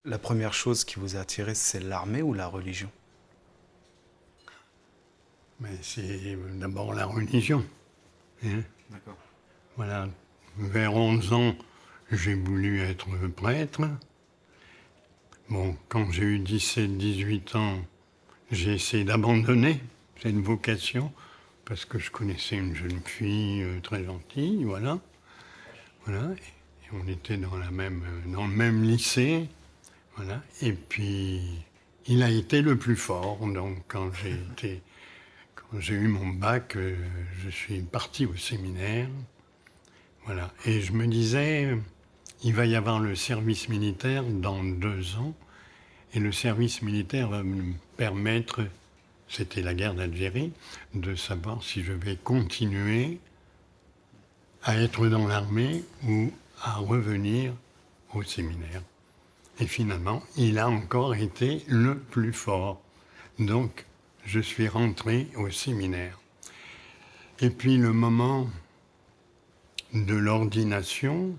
La première chose qui vous a attiré, c'est l'armée ou la religion? Mais c'est d'abord la religion, hein. D'accord. Voilà. Vers 11 ans, j'ai voulu être prêtre. Bon, quand j'ai eu 17, 18 ans, j'ai essayé d'abandonner cette vocation parce que je connaissais une jeune fille très gentille, voilà. Voilà. Et on était dans le même lycée, voilà. Et puis, il a été le plus fort. Donc, quand j'ai eu mon bac, je suis parti au séminaire. Voilà. Et je me disais, il va y avoir le service militaire dans 2 ans. Et le service militaire va me permettre, c'était la guerre d'Algérie, de savoir si je vais continuer à être dans l'armée ou à revenir au séminaire. Et finalement, il a encore été le plus fort. Donc, je suis rentré au séminaire. Et puis, le moment de l'ordination,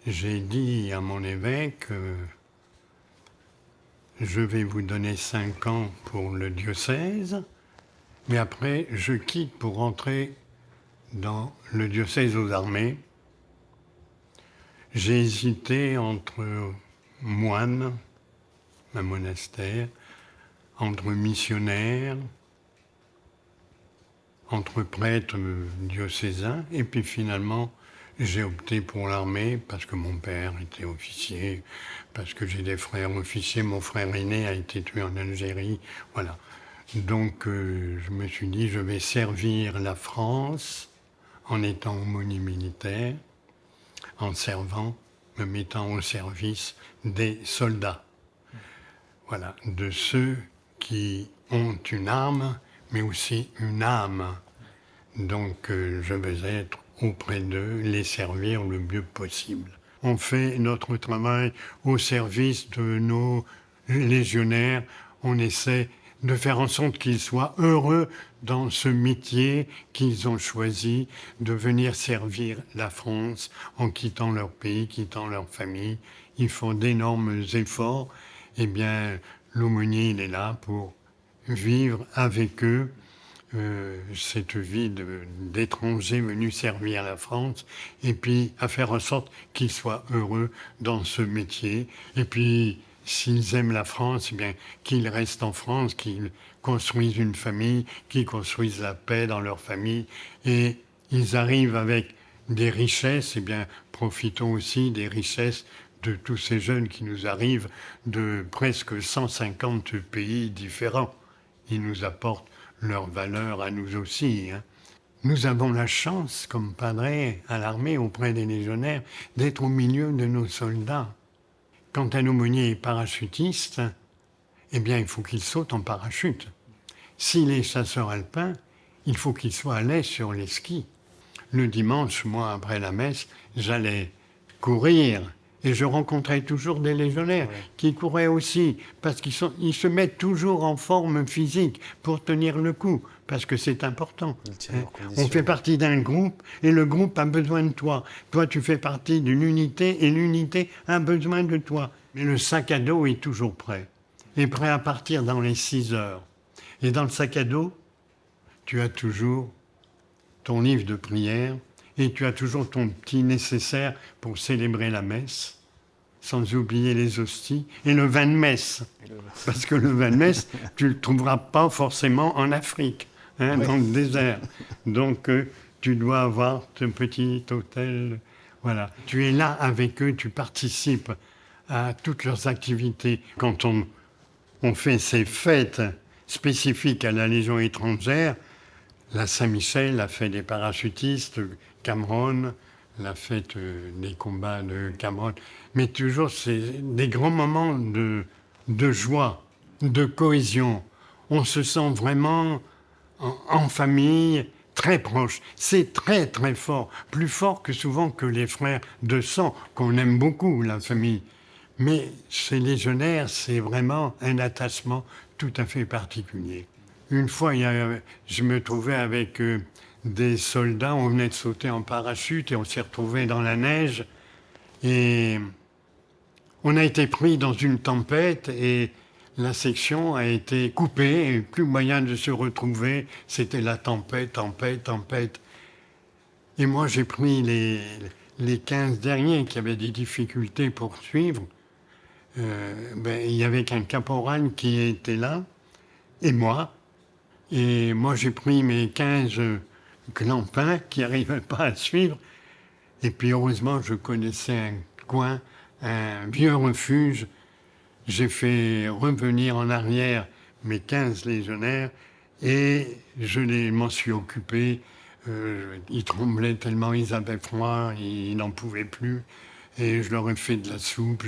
j'ai dit à mon évêque, je vais vous donner 5 ans pour le diocèse, mais après, je quitte pour rentrer dans le diocèse aux armées. J'ai hésité entre moine, un monastère, entre missionnaire, entre prêtre diocésain, et puis finalement, j'ai opté pour l'armée parce que mon père était officier, parce que j'ai des frères officiers. Mon frère aîné a été tué en Algérie, voilà. Donc je me suis dit, je vais servir la France en étant aumônier militaire, en servant, me mettant au service des soldats. Voilà, de ceux qui ont une arme, mais aussi une âme. Donc je vais être auprès d'eux, les servir le mieux possible. On fait notre travail au service de nos légionnaires. On essaie de faire en sorte qu'ils soient heureux dans ce métier qu'ils ont choisi, de venir servir la France en quittant leur pays, quittant leur famille. Ils font d'énormes efforts. Eh bien, l'aumônier, il est là pour vivre avec eux cette vie d'étrangers venus servir la France, et puis à faire en sorte qu'ils soient heureux dans ce métier. Et puis, s'ils aiment la France, eh bien, qu'ils restent en France, qu'ils construisent une famille, qu'ils construisent la paix dans leur famille, et ils arrivent avec des richesses, eh bien, profitons aussi des richesses de tous ces jeunes qui nous arrivent de presque 150 pays différents. Ils nous apportent leur valeur à nous aussi, hein. Nous avons la chance, comme padre à l'armée, auprès des légionnaires, d'être au milieu de nos soldats. Quand un aumônier est parachutiste, eh bien, il faut qu'il saute en parachute. S'il est chasseur alpin, il faut qu'il soit à l'aise sur les skis. Le dimanche, moi, après la messe, j'allais courir. Et je rencontrais toujours des légionnaires qui couraient aussi, parce ils se mettent toujours en forme physique pour tenir le coup, parce que c'est important. On fait partie d'un groupe et le groupe a besoin de toi. Toi, tu fais partie d'une unité et l'unité a besoin de toi. Mais le sac à dos est toujours prêt. Est prêt à partir dans les 6 heures. Et dans le sac à dos, tu as toujours ton livre de prière, et tu as toujours ton petit nécessaire pour célébrer la messe, sans oublier les hosties, et le vin de messe. Parce que le vin de messe, tu ne le trouveras pas forcément en Afrique, hein, dans le désert. Donc, tu dois avoir ton petit hôtel. Voilà. Tu es là avec eux, tu participes à toutes leurs activités. Quand on fait ces fêtes spécifiques à la Légion étrangère, la Saint-Michel, la fête des parachutistes, Cameroun, la fête des combats de Cameroun. Mais toujours, c'est des grands moments de joie, de cohésion. On se sent vraiment en famille, très proche. C'est très, très fort. Plus fort que souvent que les frères de sang, qu'on aime beaucoup, la famille. Mais chez les légionnaires, c'est vraiment un attachement tout à fait particulier. Une fois, je me trouvais avec des soldats, on venait de sauter en parachute et on s'est retrouvés dans la neige. Et On a été pris dans une tempête et la section a été coupée et plus moyen de se retrouver. C'était la tempête, tempête, tempête. Et moi, j'ai pris les 15 derniers qui avaient des difficultés pour suivre. Il y avait qu'un caporal qui était là, et moi. Et moi, j'ai pris mes 15 clampins qui n'arrivaient pas à suivre. Et puis, heureusement, je connaissais un coin, un vieux refuge. J'ai fait revenir en arrière mes 15 légionnaires et m'en suis occupé. Ils tremblaient tellement, ils avaient froid, ils n'en pouvaient plus. Et je leur ai fait de la soupe.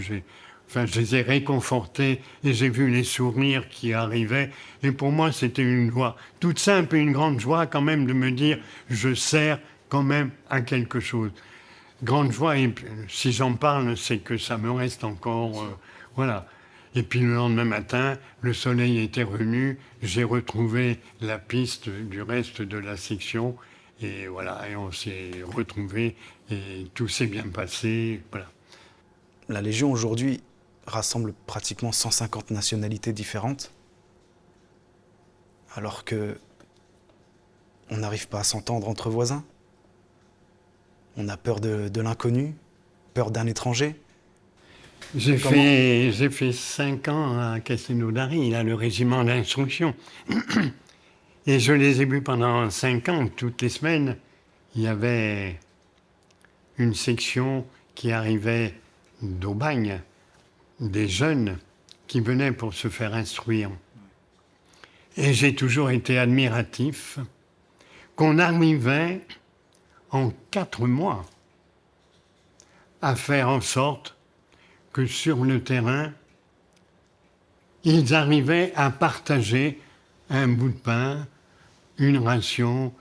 Je les ai réconfortés et j'ai vu les sourires qui arrivaient. Et pour moi, c'était une joie toute simple et une grande joie quand même de me dire je sers quand même à quelque chose. Grande joie, et si j'en parle, c'est que ça me reste encore... voilà. Et puis le lendemain matin, le soleil était revenu, j'ai retrouvé la piste du reste de la section. Et voilà, et on s'est retrouvés et tout s'est bien passé. Voilà. La Légion aujourd'hui rassemble pratiquement 150 nationalités différentes, alors que on n'arrive pas à s'entendre entre voisins. On a peur de l'inconnu, peur d'un étranger. J'ai fait 5 ans à Castelnaudary, là, le régiment d'instruction. Et je les ai vus pendant 5 ans, toutes les semaines. Il y avait une section qui arrivait d'Aubagne, des jeunes qui venaient pour se faire instruire. Et j'ai toujours été admiratif qu'on arrivait en 4 mois à faire en sorte que sur le terrain, ils arrivaient à partager un bout de pain, une ration,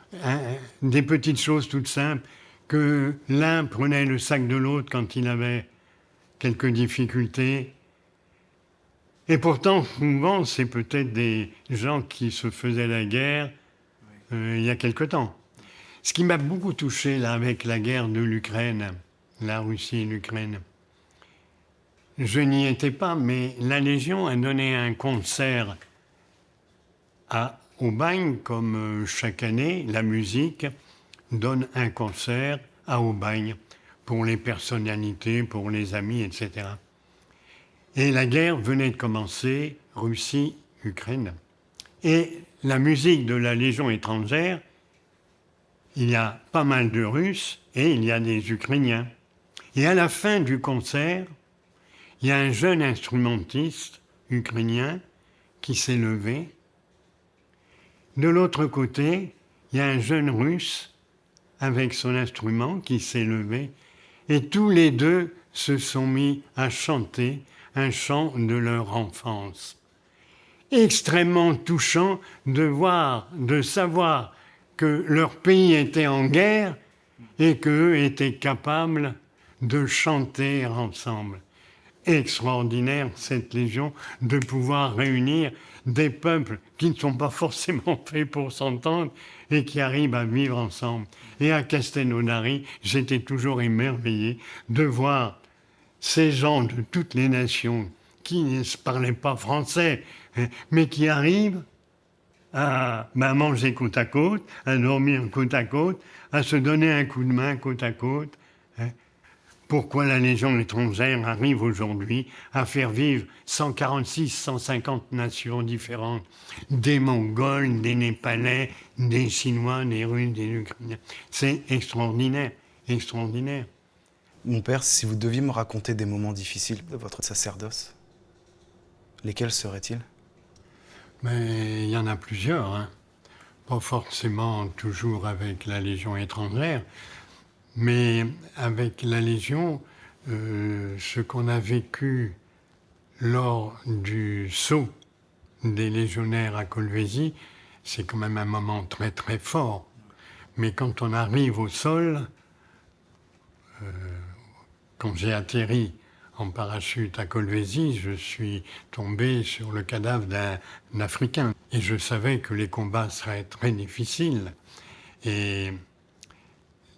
des petites choses toutes simples, que l'un prenait le sac de l'autre quand il avait quelques difficultés. Et pourtant, souvent, c'est peut-être des gens qui se faisaient la guerre il y a quelque temps. Ce qui m'a beaucoup touché là, avec la guerre de l'Ukraine, la Russie et l'Ukraine, je n'y étais pas, mais la Légion a donné un concert à Aubagne, comme chaque année, la musique donne un concert à Aubagne pour les personnalités, pour les amis, etc. Et la guerre venait de commencer, Russie, Ukraine. Et la musique de la Légion étrangère, il y a pas mal de Russes et il y a des Ukrainiens. Et à la fin du concert, il y a un jeune instrumentiste ukrainien qui s'est levé. De l'autre côté, il y a un jeune Russe avec son instrument qui s'est levé. Et tous les deux se sont mis à chanter un chant de leur enfance. Extrêmement touchant de savoir que leur pays était en guerre et qu'eux étaient capables de chanter ensemble. Extraordinaire, cette Légion, de pouvoir réunir des peuples qui ne sont pas forcément faits pour s'entendre et qui arrivent à vivre ensemble. Et à Castelnaudary, j'étais toujours émerveillé de voir ces gens de toutes les nations qui ne se parlaient pas français, mais qui arrivent à manger côte à côte, à dormir côte à côte, à se donner un coup de main côte à côte. Pourquoi la Légion étrangère arrive aujourd'hui à faire vivre 146, 150 nations différentes, des Mongols, des Népalais, des Chinois, des Russes, des Ukrainiens. C'est extraordinaire, extraordinaire. Mon père, si vous deviez me raconter des moments difficiles de votre sacerdoce, lesquels seraient-ils? Mais il y en a plusieurs, hein. Pas forcément toujours avec la Légion étrangère, mais avec la Légion, ce qu'on a vécu lors du saut des légionnaires à Colvézi, c'est quand même un moment très très fort. Mais quand on arrive au sol, quand j'ai atterri en parachute à Colvézi, je suis tombé sur le cadavre d'un Africain. Et je savais que les combats seraient très difficiles. Et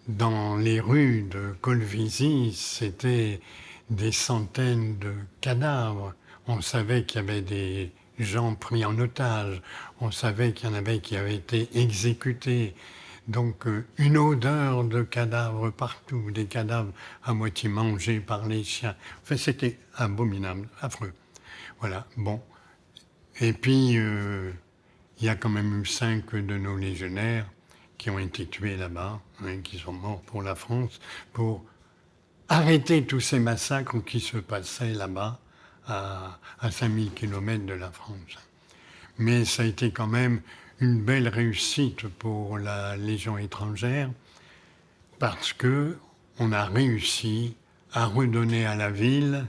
dans les rues de Colvézi, c'était des centaines de cadavres. On savait qu'il y avait des gens pris en otage. On savait qu'il y en avait qui avaient été exécutés. Donc une odeur de cadavres partout, des cadavres à moitié mangés par les chiens. Enfin, c'était abominable, affreux. Voilà, bon. Et puis, il y a quand même eu 5 de nos légionnaires qui ont été tués là-bas, hein, qui sont morts pour la France, pour arrêter tous ces massacres qui se passaient là-bas, à 5000 km de la France. Mais ça a été quand même une belle réussite pour la Légion étrangère, parce que on a réussi à redonner à la ville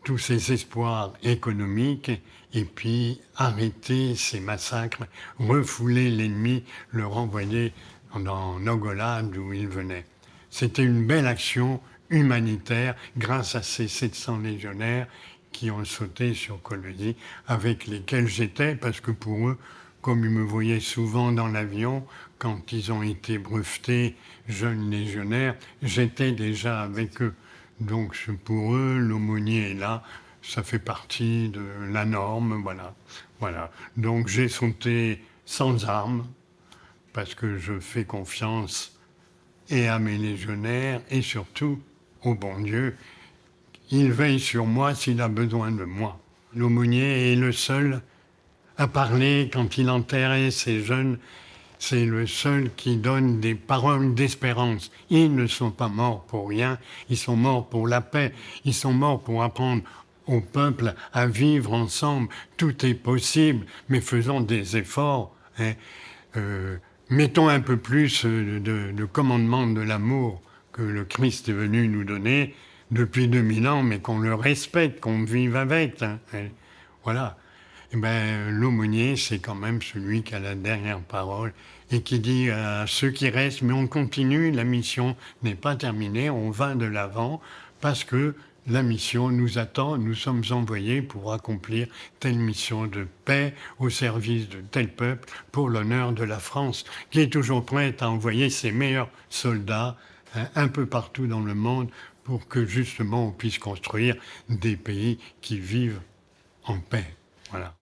tous ses espoirs économiques et puis arrêter ces massacres, refouler l'ennemi, le renvoyer en Angola d'où il venait. C'était une belle action humanitaire grâce à ces 700 légionnaires qui ont sauté sur Colonie, avec lesquels j'étais, parce que pour eux, comme ils me voyaient souvent dans l'avion, quand ils ont été brevetés, jeunes légionnaires, j'étais déjà avec eux. Donc pour eux, l'aumônier est là, ça fait partie de la norme, voilà. Voilà. Donc j'ai sauté sans armes, parce que je fais confiance et à mes légionnaires, et surtout au bon Dieu. Il veille sur moi s'il a besoin de moi. L'aumônier est le seul à parler quand il enterrait ces jeunes. C'est le seul qui donne des paroles d'espérance. Ils ne sont pas morts pour rien, ils sont morts pour la paix, ils sont morts pour apprendre au peuple à vivre ensemble. Tout est possible, mais faisons des efforts. Hein. Mettons un peu plus de commandement de l'amour que le Christ est venu nous donner depuis 2000 ans, mais qu'on le respecte, qu'on vive avec. Hein. Voilà. Eh ben, l'aumônier, c'est quand même celui qui a la dernière parole et qui dit à ceux qui restent, mais on continue, la mission n'est pas terminée, on va de l'avant parce que la mission nous attend, nous sommes envoyés pour accomplir telle mission de paix au service de tel peuple pour l'honneur de la France, qui est toujours prête à envoyer ses meilleurs soldats un peu partout dans le monde pour que justement on puisse construire des pays qui vivent en paix. Voilà.